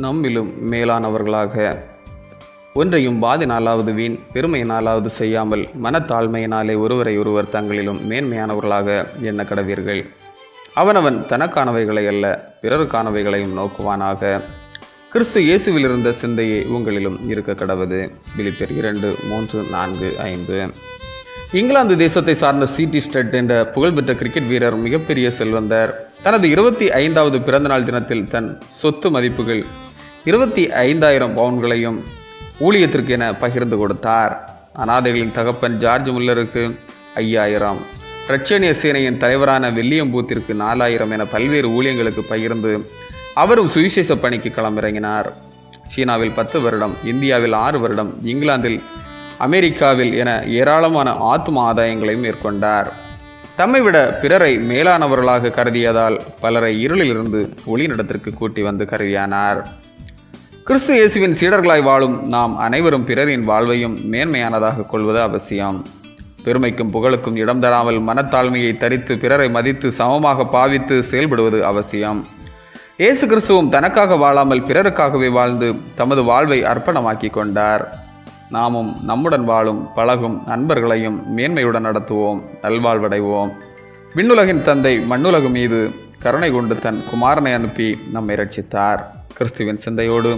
நம்மிலும் மேலானவர்களாக ஒன்றையும் வாதினாலாவது வீண் பெருமையினாலாவது செய்யாமல் மனத்தாழ்மையினாலே ஒருவரை ஒருவர் தங்களிலும் மேன்மையானவர்களாக எண்ண கடவீர்கள். அவனவன் தனக்கானவைகளை அல்ல பிறருக்கானவைகளையும் நோக்குவானாக. கிறிஸ்து இயேசுவில் இருந்த சிந்தையே உங்களிலும் இருக்க கடவது. பிலிப்பியர் 2:3-4-5. இங்கிலாந்து தேசத்தை சார்ந்த சி.டி. ஸ்டட் என்ற புகழ்பெற்ற கிரிக்கெட் வீரர் மிகப்பெரிய செல்வந்தர். தனது 25வது பிறந்தநாள் தினத்தில் தன் சொத்து மதிப்புகள் 25,000 பவுண்ட்களையும் ஊழியத்திற்கு என பகிர்ந்து கொடுத்தார். அனாதைகளின் தகப்பன் ஜார்ஜ் முல்லருக்கு 5,000, ரட்சணிய சேனையின் தலைவரான வில்லியம் பூத்திற்கு 4,000 என பல்வேறு ஊழியங்களுக்கு பகிர்ந்து அவரும் சுவிசேஷ பணிக்கு களமிறங்கினார். சீனாவில் 10 வருடம், இந்தியாவில் 6 வருடம், இங்கிலாந்தில், அமெரிக்காவில் என ஏராளமான ஆத்ம ஆதாயங்களையும் மேற்கொண்டார். தம்மை விட பிறரை மேலானவர்களாக கருதியதால் பலரை இருளிலிருந்து ஒளிநடத்திற்கு கூட்டி வந்து கருவியானார். கிறிஸ்து இயேசுவின் சீடர்களாய் வாழும் நாம் அனைவரும் பிறரின் வாழ்வையும் மேன்மையானதாக கொள்வது அவசியம். பெருமைக்கும் புகழுக்கும் இடம் தராமல் மனத்தாழ்மையை தரித்து பிறரை மதித்து சமமாக பாவித்து செயல்படுவது அவசியம். இயேசு கிறிஸ்துவும் தனக்காக வாழாமல் பிறருக்காகவே வாழ்ந்து தமது வாழ்வை அர்ப்பணமாக்கி கொண்டார். நாமும் நம்முடன் வாழும் பழகும் நண்பர்களையும் மேன்மையுடன் நடத்துவோம், நல்வாழ்வடைவோம். விண்ணுலகின் தந்தை மண்ணுலகு மீது கருணை கொண்டு தன் குமாரனை அனுப்பி நம்மை ரட்சித்தார். கிறிஸ்துவின் சிந்தையோடு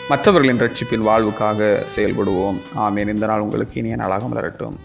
மற்றவர்களின் ரட்சிப்பின் வாழ்வுக்காக செயல்படுவோம். ஆமேன். இந்த நாள் உங்களுக்கு இனிய நாளாக மலரட்டும்.